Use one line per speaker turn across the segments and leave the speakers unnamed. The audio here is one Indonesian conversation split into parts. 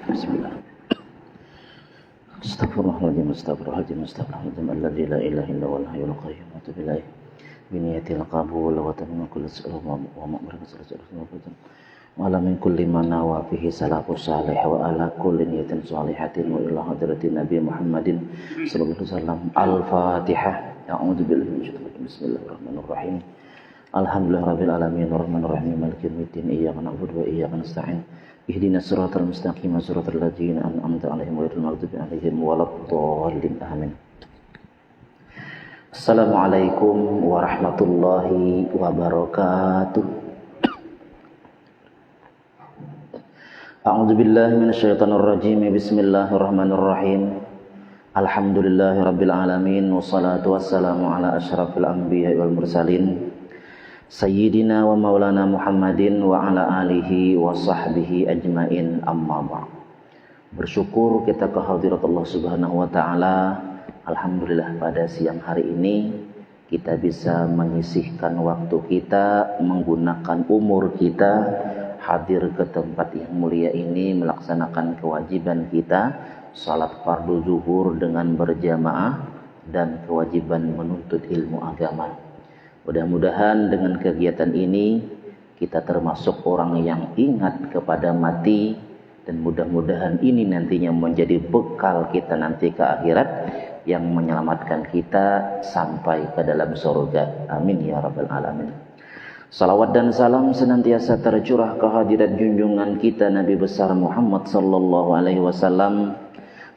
Bismillah. Astaghfirullahaladzim, astaghfirullahaladzim, astaghfirullahaladzim. Alladzi la ilaha illa huwal hayyul qayyum. Wa atubu ilaih. Biniyatil qabul wa tamma kullu su'al wa ma'muraka sallallahu alaihi wa ala min kulli ma nawa fihi salafus salih wa ala kulli niyatin salihatin wa ila hadratin Nabi Muhammadin sallallahu alaihi wasallam. Al-Fatihah. A'udzu billahi minasyaitonir rajim. Bismillahirrahmanirrahim. Alhamdulillahirabbil alamin arrahmanir rahim maliki yaumiddin iyyaka na'budu wa iyyaka nasta'in. Ihdinas siratal mustaqim siratal ladzina an'amta 'alaihim ghairil maghdubi 'alaihim waladdallin. Amin. Assalamualaikum warahmatullahi wabarakatuh. A'udzu billahi minasyaitonir rajim. Bismillahirrahmanirrahim. Alhamdulillahirabbil alamin wassalatu wassalamu ala asyrafil anbiya'i wal mursalin Sayyidina wa maulana Muhammadin wa ala alihi wa sahbihi ajmain, amma ba'd. Bersyukur kita kehadirat Allah Subhanahu wa taala. Alhamdulillah pada siang hari ini kita bisa menyisihkan waktu kita, menggunakan umur kita hadir ke tempat yang mulia ini melaksanakan kewajiban kita salat fardu zuhur dengan berjamaah dan kewajiban menuntut ilmu agama. Mudah-mudahan dengan kegiatan ini kita termasuk orang yang ingat kepada mati, dan mudah-mudahan ini nantinya menjadi bekal kita nanti ke akhirat yang menyelamatkan kita sampai ke dalam surga. Amin ya rabbal alamin. Salawat dan salam senantiasa tercurah ke hadirat junjungan kita Nabi besar Muhammad sallallahu alaihi wasallam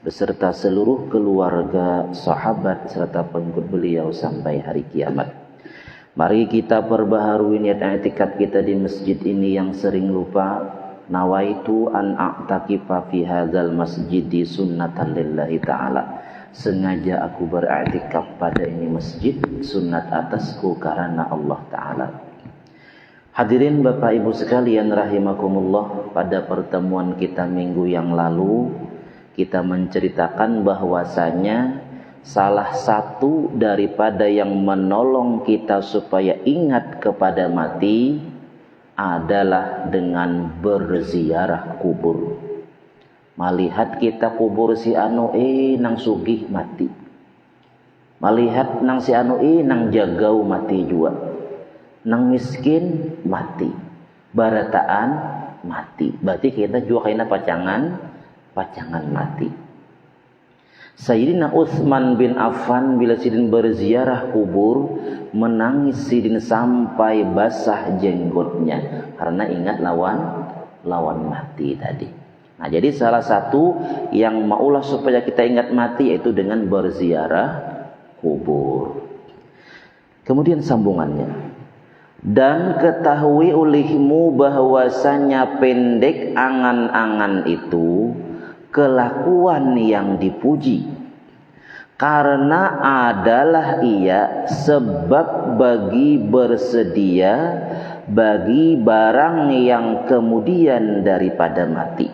beserta seluruh keluarga, sahabat serta pengikut beliau sampai hari kiamat. Mari kita perbaharui niat i'tikaf kita di masjid ini yang sering lupa. Nawaitu an a'takifa fi hadzal masjidi sunnatan lillahi ta'ala. Sengaja aku beriktikaf pada ini masjid sunat atasku karena Allah Ta'ala. Hadirin Bapak Ibu sekalian rahimakumullah, pada pertemuan kita minggu yang lalu kita menceritakan bahwasanya salah satu daripada yang menolong kita supaya ingat kepada mati adalah dengan berziarah kubur. Melihat kita kubur si anu nang sugih mati. Melihat nang si anu nang jagau mati juga. Nang miskin mati. Barataan mati. Berarti kita juga kena pacangan mati. Sayyidina Utsman bin Affan bila sidin berziarah kubur menangis sidin sampai basah jenggotnya karena ingat lawan mati tadi. Nah, jadi salah satu yang maulah supaya kita ingat mati yaitu dengan berziarah kubur. Kemudian sambungannya. Dan ketahui olehmu bahwasanya pendek angan-angan itu kelakuan yang dipuji, karena adalah ia sebab bagi bersedia bagi barang yang kemudian daripada mati.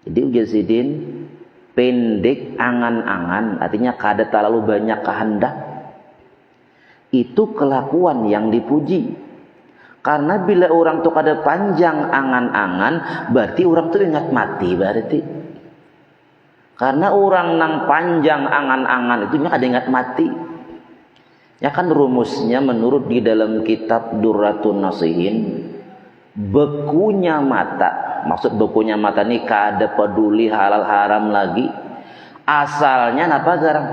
Jadi ujasidin pendek angan-angan artinya kada terlalu banyak kehendak, itu kelakuan yang dipuji. Karena bila orang tuh kada panjang angan-angan, berarti orang tuh ingat mati berarti. Karena orang nang panjang angan-angan itu kada ingat mati. Ya kan rumusnya menurut di dalam kitab Durratun Nasihin, bekunya mata, maksud bekunya mata ini kada peduli halal haram lagi. Asalnya apa garang?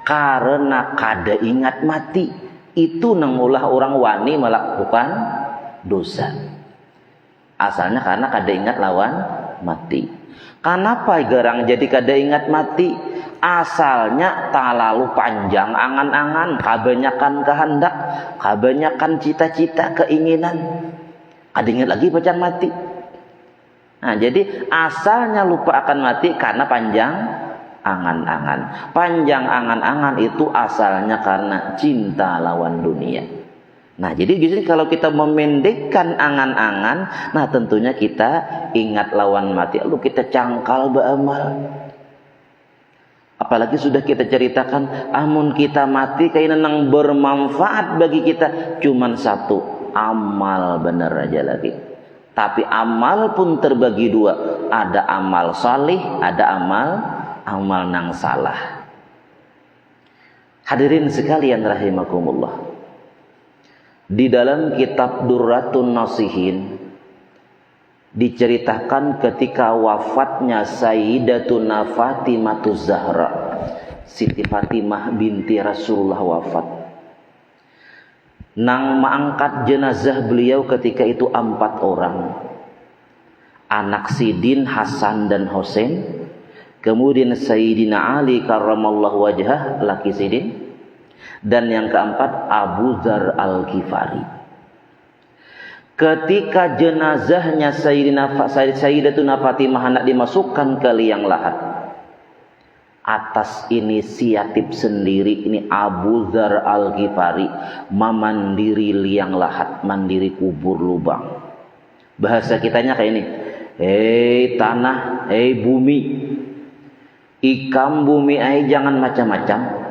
Karena kada ingat mati. Itu nangulah orang wani melakukan dosa. Asalnya karena kada ingat lawan mati. Kenapa garang jadi kada ingat mati? Asalnya terlalu panjang angan-angan, kebanyakan kehendak, kebanyakan cita-cita, keinginan. Kada ingat lagi pacar mati. Nah, jadi asalnya lupa akan mati karena panjang angan-angan. Panjang angan-angan itu asalnya karena cinta lawan dunia. Nah, jadi biasanya kalau kita memendekkan angan-angan, nah tentunya kita ingat lawan mati, lalu kita cangkal beramal. Apalagi sudah kita ceritakan, amun kita mati kayaknya nang bermanfaat bagi kita cuman satu, amal benar aja lagi. Tapi amal pun terbagi dua, ada amal salih, ada amal nang salah. Hadirin sekalian rahimakumullah. Di dalam kitab Durratun Nasihin diceritakan ketika wafatnya Sayyidatuna Fatimah Zahra, Siti Fatimah binti Rasulullah wafat. Nang mengangkat jenazah beliau ketika itu 4 orang. Anak Sidin, Hasan dan Husain. Kemudian Sayyidina Ali karramallahu wajhah, laki Sidin. Dan yang keempat Abu Dzar Al-Ghifari. Ketika jenazahnya Sayyidatuna Fatimah hendak dimasukkan ke liang lahat, atas inisiatif sendiri ini Abu Dzar Al-Ghifari memandiri liang lahat, mandiri kubur lubang. Bahasa kitanya kayak ini, hei tanah, hei bumi, ikam bumi ay jangan macam-macam.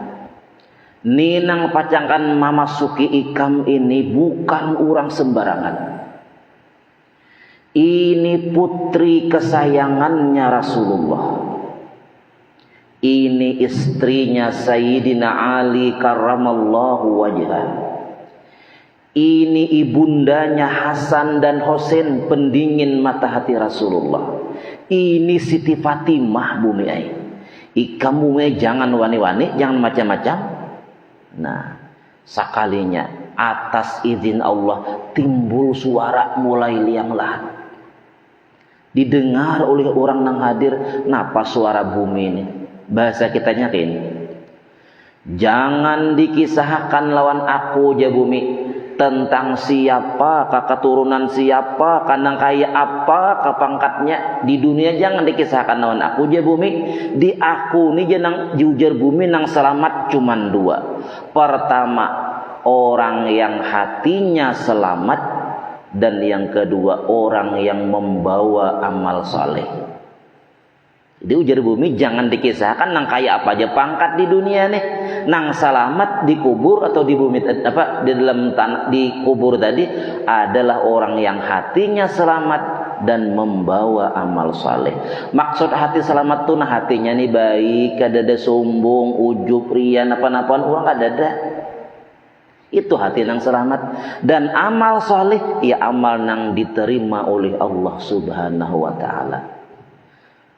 Ninang pacangkan mamasuki ikam ini bukan orang sembarangan. Ini putri kesayangannya Rasulullah. Ini istrinya Sayyidina Ali karramallahu wajhah. Ini ibundanya Hasan dan Husain, pendingin mata hati Rasulullah. Ini Siti Fatimah bumi ai. Ikam bumi jangan wani-wani, jangan macam-macam. Nah, sekalinya atas izin Allah timbul suara mulai liang lahat. Didengar oleh orang nang hadir, napa suara bumi ini? Bahasa kitanya ini, jangan dikisahkan lawan aku ya bumi tentang siapa, keturunan siapa, kandang kaya apa, kepangkatnya di dunia. Jangan dikisahkan lawan aku ya bumi. Di aku ini jenang jujar bumi nang selamat cuman 2. Pertama, orang yang hatinya selamat, dan yang kedua orang yang membawa amal saleh. Di ujar bumi jangan dikisahkan nang kaya apa aja pangkat di dunia nih, nang selamat dikubur atau di bumi apa di dalam tanah dikubur tadi adalah orang yang hatinya selamat dan membawa amal saleh. Maksud hati selamat tuh nah hatinya nih baik, kada ada sombong, ujub, riya, apa-apaan orang kada ada. Itu hati nang selamat. Dan amal saleh ya amal nang diterima oleh Allah Subhanahu wa taala.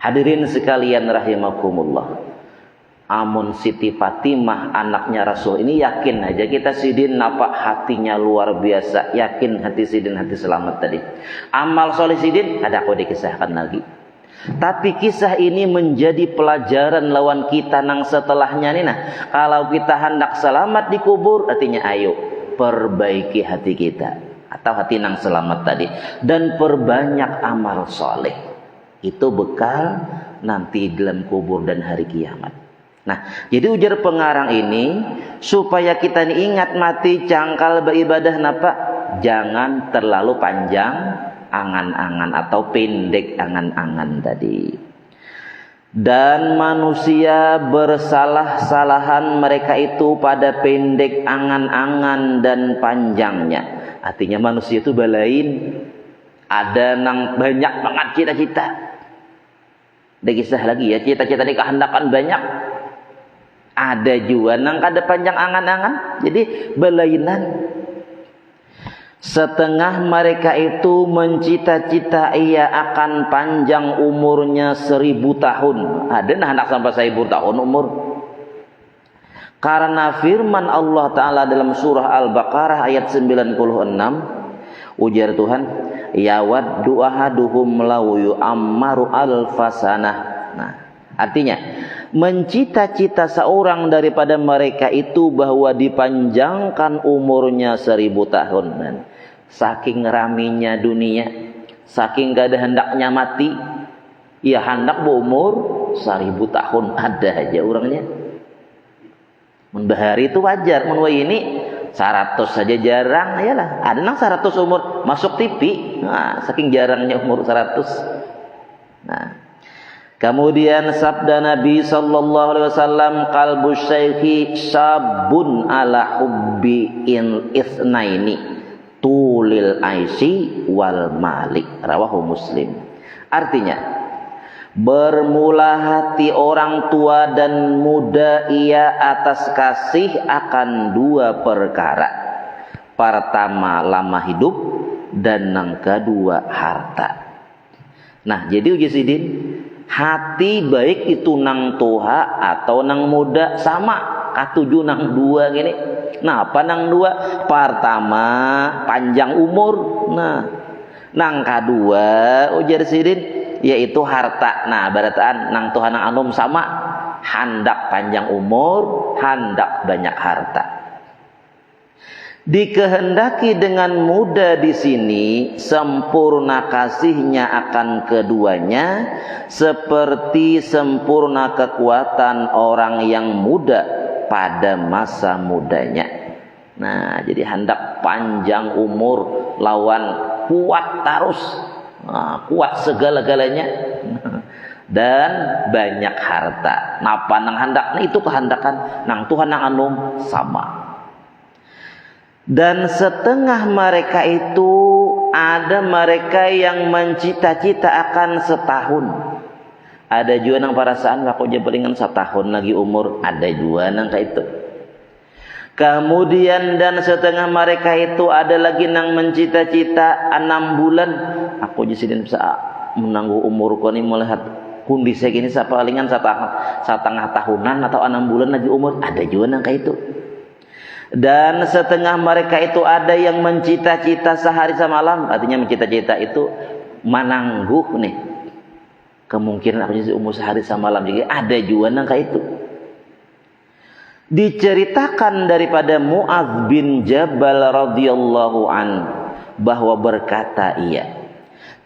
Hadirin sekalian rahimakumullah. Amun Siti Fatimah anaknya Rasul ini yakin aja kita Sidin napa hatinya luar biasa. Yakin hati Sidin hati selamat tadi. Amal soleh Sidin ada aku dikisahkan lagi. Tapi kisah ini menjadi pelajaran lawan kita nang setelahnya nih. Nah, kalau kita hendak selamat di kubur, artinya ayo perbaiki hati kita atau hati nang selamat tadi dan perbanyak amal soleh. Itu bekal nanti dalam kubur dan hari kiamat. Nah, jadi ujar pengarang ini supaya kita ingat mati cangkal beribadah napa? Jangan terlalu panjang angan-angan atau pendek angan-angan tadi. Dan manusia bersalah-salahan mereka itu pada pendek angan-angan dan panjangnya. Artinya manusia itu balain. Ada nang banyak banget cita-cita. Dikisah lagi ya, cita-cita dikehendakan banyak. Ada juga nang kada panjang angan-angan, jadi belainan. Setengah mereka itu mencita-cita ia akan panjang umurnya 1000 tahun. Ada nah hendak sampai 1000 tahun umur. Karena firman Allah Ta'ala dalam surah Al-Baqarah ayat 96, ujar Tuhan, yawaddu ahaduhum law yu'ammaru alfasanah. Nah, artinya mencita-cita seorang daripada mereka itu bahwa dipanjangkan umurnya 1000 tahun. Dan saking raminya dunia, saking gak ada hendaknya mati, ya hendak berumur 1000 tahun. Ada aja orangnya. Bahari itu wajar, menwai ini 100 saja jarang, ayalah. Ada nang 100 umur masuk TV. Nah, saking jarangnya umur 100. Nah, kemudian sabda Nabi sallallahu alaihi wasallam, qalbu syaikhi syabun ala hubbi in itsnaini tulil aisi wal malik, rawahu Muslim. Artinya Bermula hati orang tua dan muda ia atas kasih akan dua perkara. Pertama lama hidup dan yang kedua harta. Nah jadi uji sidin, hati baik itu nang tua atau nang muda sama katuju nang dua gini. Nah apa nang dua? Pertama panjang umur. Nah nang kedua ujar sidin yaitu harta. Nah barataan nang Tuhan nang anum sama, hendak panjang umur, hendak banyak harta. Dikehendaki dengan muda di sini sempurna kasihnya akan keduanya seperti sempurna kekuatan orang yang muda pada masa mudanya. Nah jadi hendak panjang umur lawan kuat terus. Nah, kuat segala-galanya dan banyak harta. Napa nang hendak? Nah, itu kehendakan nang Tuhan nang anum sama. Dan setengah mereka itu ada mereka yang mencita-cita akan setahun. Ada juga nang perasaan aku je palingan setahun lagi umur. Ada juga nang kayak itu. Kemudian dan setengah mereka itu ada lagi nang mencita-cita 6 bulan. Aku jadi bisa menangguh umurku ini melihat kondisi gini palingan setengah tahunan atau 6 bulan lagi umur. Ada juga nang kayak itu. Dan setengah mereka itu ada yang mencita-cita sehari semalam. Artinya mencita-cita itu menangguh nih. Kemungkinan aku jadi umur sehari semalam. Jadi ada juga nang kayak itu. Diceritakan daripada Mu'adz bin Jabal radhiyallahu an bahwa berkata ia,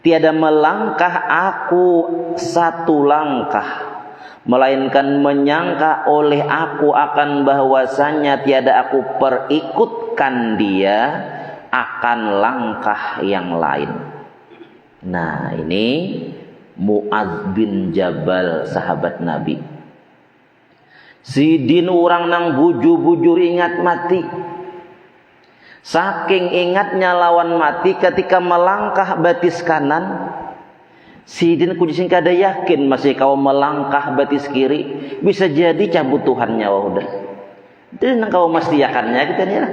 tiada melangkah aku satu langkah melainkan menyangka oleh aku akan bahwasanya tiada aku perikutkan dia akan langkah yang lain. Nah ini Mu'adz bin Jabal sahabat Nabi. Sidin orang nang bujur-bujur ingat mati. Saking ingatnya lawan mati ketika melangkah batis kanan, sidin kujisin kada yakin masih kau melangkah batis kiri bisa jadi cabut Tuhan nyawa udah. Jadi nang kau mesti yakannya kita nih lah.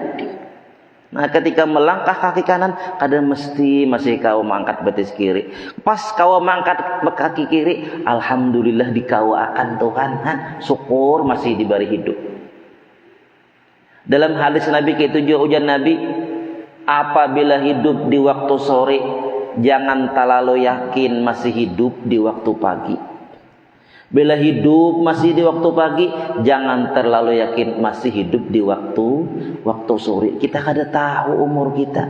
Nah ketika melangkah kaki kanan kada mesti masih kau mangkat batis kiri. Pas kau mangkat kaki kiri, alhamdulillah dikau akan Tuhan. Syukur masih diberi hidup. Dalam hadis Nabi ketujuh ujar Nabi, apabila hidup di waktu sore, jangan terlalu yakin masih hidup di waktu pagi. Bila hidup masih di waktu pagi, jangan terlalu yakin masih hidup di waktu sore. Kita kada tahu umur kita.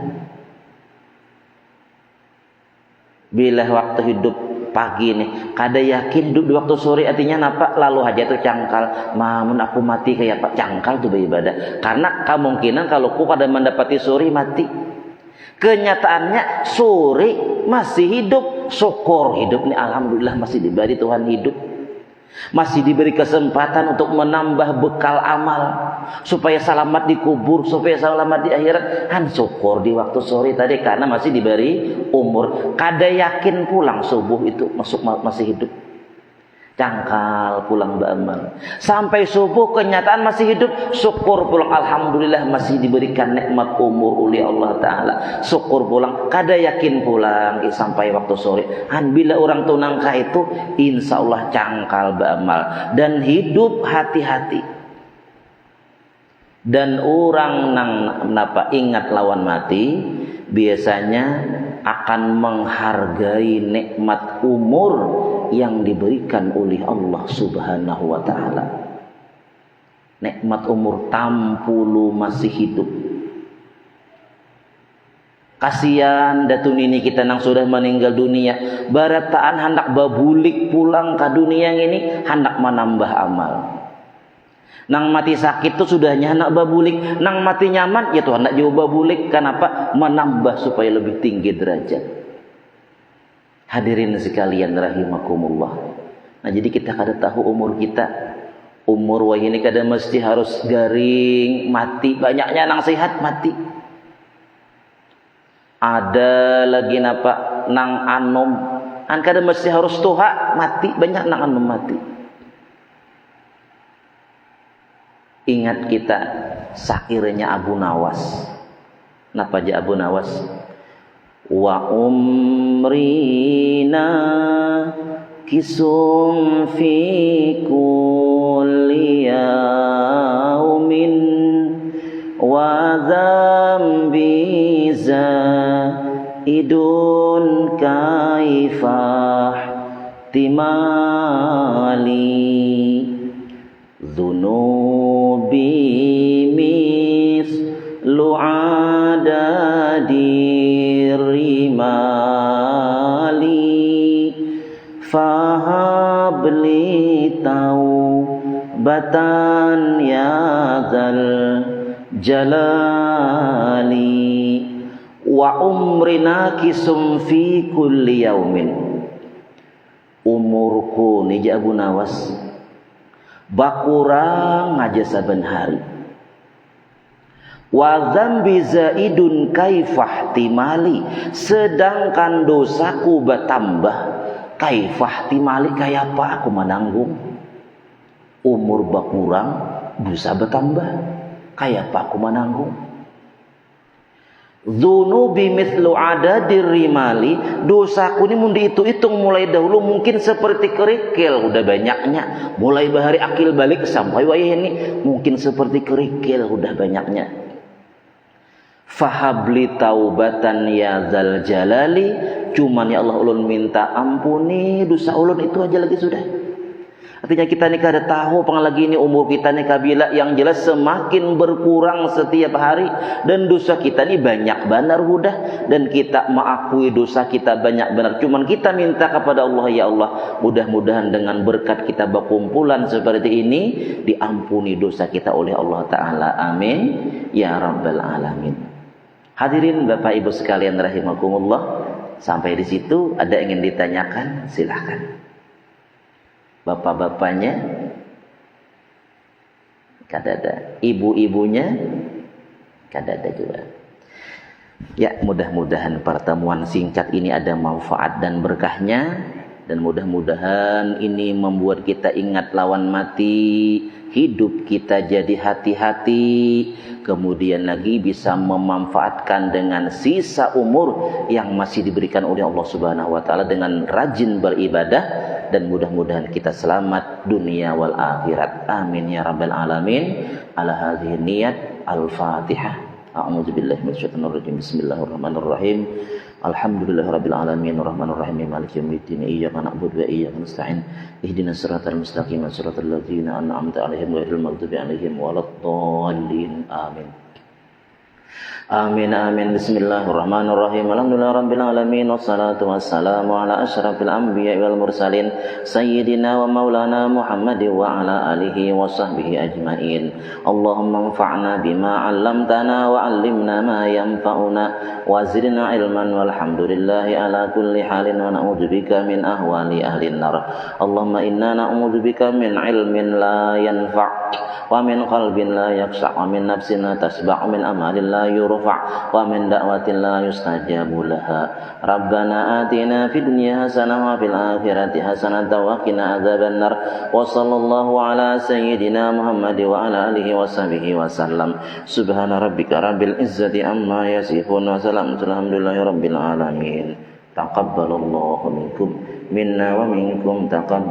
Bila waktu hidup pagi nih, kada yakin hidup di waktu sore artinya napa? Lalu aja tuh cangkal. Mamun aku mati kayak Pak cangkal tuh beribadah. Karena kemungkinan kalau ku kada mendapati sore mati. Kenyataannya sore masih hidup, syukur hidup nih alhamdulillah masih diberi Tuhan hidup. Masih diberi kesempatan untuk menambah bekal amal supaya selamat di kubur, supaya selamat di akhirat. Syukur di waktu sore tadi karena masih diberi umur. Kada yakin pulang subuh itu masih hidup. Cangkal pulang beramal. Sampai subuh kenyataan masih hidup, syukur pulang alhamdulillah masih diberikan nikmat umur oleh Allah Ta'ala. Syukur pulang, kada yakin pulang sampai waktu sore. Bila orang tunangka itu insya Allah cangkal beramal dan hidup hati-hati. Dan orang nang ingat lawan mati biasanya akan menghargai nikmat umur yang diberikan oleh Allah Subhanahu wa taala. Nikmat umur tampulu masih hidup. Kasihan datun ini kita nang sudah meninggal dunia, barataan hendak babulik pulang ke dunia ini hendak menambah amal. Nang mati sakit itu sudahnya hendak babulik, nang mati nyaman ya tuh hendak jauh babulik. Kenapa? Menambah supaya lebih tinggi derajat. Hadirin sekalian rahimakumullah. Nah jadi kita kada tahu umur kita. Umur wah ini kada mesti harus garing mati. Banyaknya nang sehat mati. Ada lagi napa nang anom An kada mesti harus tuha mati, banyak nak anu mati. Ingat kita sakirnya Abu Nawas. Napa aja Abu Nawas? Wa umrina kisum fi kulli yaumin wa dzambi zaidun kaifah timali dzunubi mislu adadir rimali fahabli taubatan ya dzal jalali wa umrina kisum fi kulli yaumin. Umurku ni Abu Nawas bakurang aja saben hari. Wa dzambi zaidun kaifah timali, sedangkan dosaku bertambah. Kaifah timali, kayak apa aku menanggung? Umur berkurang, dosa bertambah, kayak apa aku menanggung? Dzunubi mithlu adadir rimali, dosaku ini mun dihitung mulai dahulu mungkin seperti kerikil, udah banyaknya. Mulai bahari akil balik sampai wayah ini mungkin seperti kerikil, udah banyaknya. Fahabli taubatan ya zal jalali, cuman ya Allah ulun minta ampuni dosa ulun itu aja lagi sudah. Artinya kita ni kada tahu apalagi ini umur kita ni kabila yang jelas semakin berkurang setiap hari dan dosa kita ni banyak benar udah, dan kita mengakui dosa kita banyak benar. Cuman kita minta kepada Allah, ya Allah, mudah-mudahan dengan berkat kita berkumpulan seperti ini diampuni dosa kita oleh Allah Ta'ala. Amin ya rabbal alamin. Hadirin Bapak Ibu sekalian rahimakumullah, sampai di situ ada yang ingin ditanyakan, silahkan. Bapak-bapaknya kada ada, ibu-ibunya kada ada juga. Ya, mudah-mudahan pertemuan singkat ini ada manfaat dan berkahnya, dan mudah-mudahan ini membuat kita ingat lawan mati, hidup kita jadi hati-hati, kemudian lagi bisa memanfaatkan dengan sisa umur yang masih diberikan oleh Allah Subhanahu wa taala dengan rajin beribadah, dan mudah-mudahan kita selamat dunia wal akhirat. Amin ya rabbal alamin. Ala hadhihi niyat al-Fatihah. A'udzu billahi minasyaitonir rajim. Bismillahirrahmanirrahim. Alhamdulillahirabbil alamin arrahmanir rahim maliki yaumiddin iyyaka na'budu wa iyyaka nasta'in ihdinas siratal mustaqim siratal ladzina an'amta 'alaihim ghairil maghdubi 'alaihim waladdallin. Amin. Amin amin. Bismillahirrahmanirrahim. Alhamdulillahirabbil alamin wassalatu wassalamu ala asyrafil anbiya'i wal mursalin sayyidina wa maulana Muhammadin wa ala alihi wa sahbihi ajmain. Allahumma anfa'na bima 'allamtana wa 'allimna ma yanfa'una wa zidna ilman walhamdulillahi ala kulli halin wa na'udzubika min ahwali ahlin nar. Allahumma inna na'udzubika min ilmin la yanfa' wa min qalbin la yakhsha' wa min nafsin la tasba' wa min amalin la yurfa' wa min da'watin la yustajabu laha. Rabbana atina fid dunya hasanah wa fil akhirati hasanah wa qina adzabannar. Wa sallallahu ala sayyidina Muhammad wa ala alihi wa sahbihi wa sallam. Subhana rabbika rabbil izzati amma yasifun wa salamun alhamdulillahi rabbil alamin. Taqabbalallahu minkum minna wa minkum taqabbal.